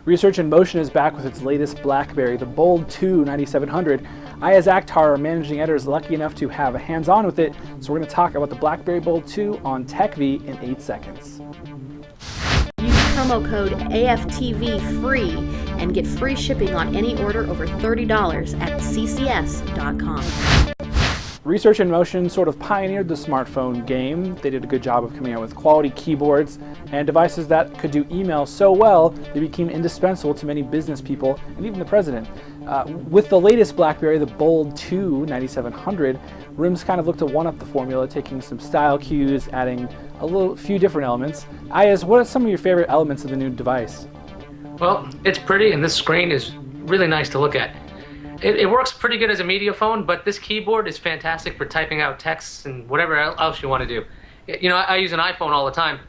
Research in Motion is back with its latest BlackBerry, the Bold 2 9700. Iyaz Akhtar, our managing editor, is lucky enough to have a hands-on with it, so we're going to talk about the BlackBerry Bold 2 on TechV in 8 seconds. Use promo code AFTV free and get free shipping on any order over $30 at ccs.com. Research in Motion sort of pioneered the smartphone game. They did a good job of coming out with quality keyboards and devices that could do email so well they became indispensable to many business people and even the president. With the latest BlackBerry, the Bold 2 9700, RIM's kind of looked to one-up the formula, taking some style cues, adding few different elements. Iyaz, what are some of your favorite elements of the new device? Well, it's pretty, and this screen is really nice to look at. It works pretty good as a media phone, but this keyboard is fantastic for typing out texts and whatever else you want to do. You know, I use an iPhone all the time,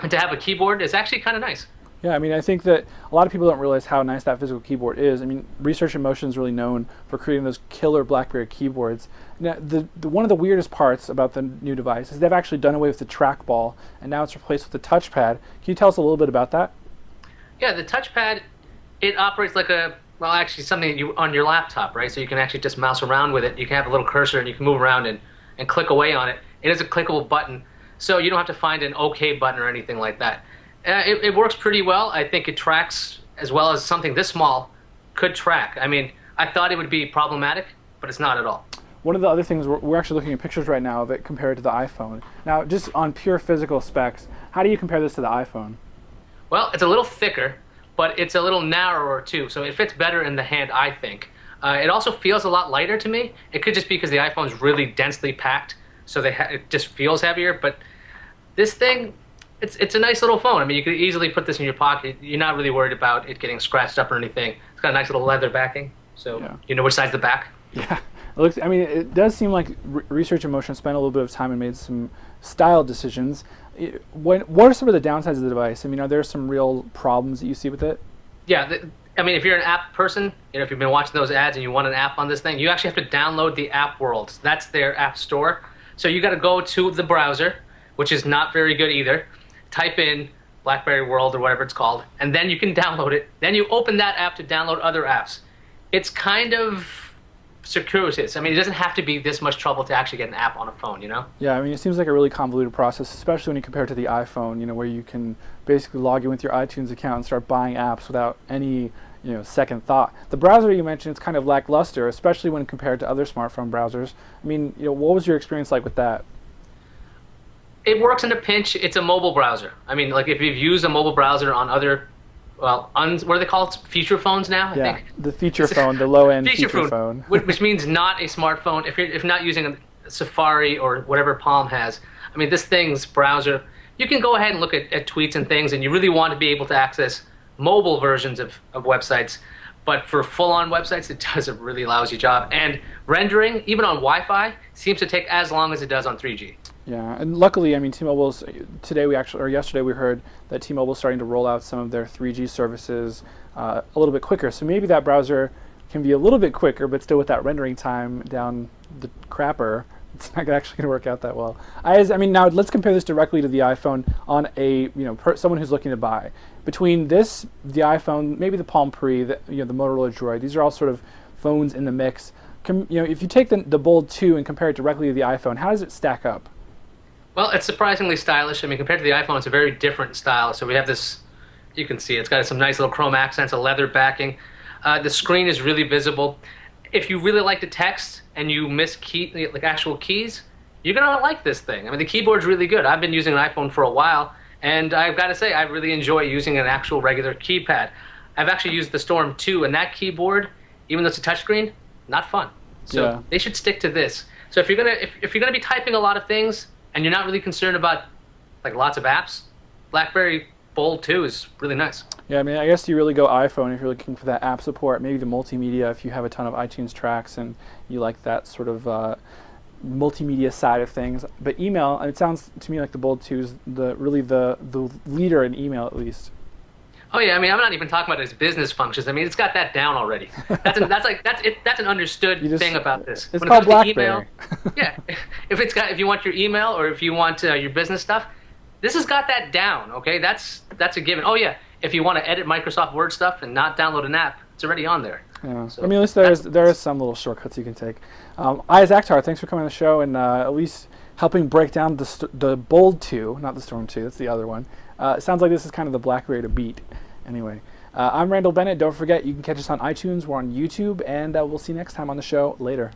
and to have a keyboard is actually kind of nice. Yeah, I mean, I think that a lot of people don't realize how nice that physical keyboard is. I mean, Research in Motion is really known for creating those killer BlackBerry keyboards. Now, one of the weirdest parts about the new device is they've actually done away with the trackball, and now it's replaced with the touchpad. Can you tell us a little bit about that? Yeah, the touchpad, it operates like actually something you on your laptop, right? So you can actually just mouse around with it. You can have a little cursor and you can move around and click away on it. It is a clickable button, so you don't have to find an OK button or anything like that. It works pretty well. I think it tracks as well as something this small could track. I mean, I thought it would be problematic, but it's not at all. One of the other things, we're actually looking at pictures right now of it compared to the iPhone. Now, just on pure physical specs, how do you compare this to the iPhone? Well, it's a little thicker, but it's a little narrower too, so it fits better in the hand, I think. It also feels a lot lighter to me. It could just be because the iPhone is really densely packed, so it just feels heavier. But this thing, it's a nice little phone. I mean, you could easily put this in your pocket. You're not really worried about it getting scratched up or anything. It's got a nice little leather backing, so yeah. You know which side's the back. Yeah, it does seem like Research in Motion spent a little bit of time and made some style decisions. What are some of the downsides of the device? I mean, are there some real problems that you see with it? Yeah, I mean, if you're an app person, you know, if you've been watching those ads and you want an app on this thing, you actually have to download the app world. That's their app store. So you got to go to the browser, which is not very good either. Type in BlackBerry World or whatever it's called, and then you can download it. Then you open that app to download other apps. It's kind of circuitous. I mean, it doesn't have to be this much trouble to actually get an app on a phone, you know? Yeah, I mean, it seems like a really convoluted process, especially when you compare it to the iPhone, you know, where you can basically log in with your iTunes account and start buying apps without any, second thought. The browser you mentioned is kind of lackluster, especially when compared to other smartphone browsers. I mean, what was your experience like with that? It works in a pinch. It's a mobile browser. I mean, like if you've used a mobile browser on other what do they call it? Feature phones now, I think. The feature phone, the low-end feature phone. Which means not a smartphone. If not using a Safari or whatever Palm has, I mean, this thing's browser, you can go ahead and look at tweets and things, and you really want to be able to access mobile versions of websites. But for full-on websites, it does a really lousy job. And rendering, even on Wi-Fi, seems to take as long as it does on 3G. Yeah, and luckily, I mean, yesterday we heard that T-Mobile's starting to roll out some of their 3G services a little bit quicker. So maybe that browser can be a little bit quicker, but still with that rendering time down the crapper, it's not actually going to work out that well. Now let's compare this directly to the iPhone on a someone who's looking to buy. Between this, the iPhone, maybe the Palm Pre, the Motorola Droid, these are all sort of phones in the mix. If you take the Bold 2 and compare it directly to the iPhone, how does it stack up? Well, it's surprisingly stylish. I mean, compared to the iPhone, it's a very different style. So we have this, you can see, it's got some nice little chrome accents, a leather backing. The screen is really visible. If you really like to text and you miss actual keys, you're going to like this thing. I mean, the keyboard's really good. I've been using an iPhone for a while, and I've got to say, I really enjoy using an actual regular keypad. I've actually used the Storm 2, and that keyboard, even though it's a touchscreen, not fun. So They should stick to this. So if you're gonna be typing a lot of things, and you're not really concerned about lots of apps, BlackBerry Bold 2 is really nice. Yeah, I mean, I guess you really go iPhone if you're looking for that app support, maybe the multimedia if you have a ton of iTunes tracks and you like that sort of multimedia side of things. But email, it sounds to me like the Bold 2 is really the leader in email, at least. Oh yeah, I mean, I'm not even talking about its business functions. I mean, it's got that down already. That's an understood thing about this. It's called BlackBerry. Yeah, if you want your email or if you want your business stuff, this has got that down. Okay, that's a given. Oh yeah, if you want to edit Microsoft Word stuff and not download an app, it's already on there. Yeah. So I mean, at least there is some little shortcuts you can take. Iyaz Akhtar, thanks for coming on the show and at least helping break down the Bold 2, not the Storm 2. That's the other one. It sounds like this is kind of the BlackBerry to beat. Anyway, I'm Randall Bennett. Don't forget, you can catch us on iTunes. We're on YouTube, and we'll see you next time on the show. Later.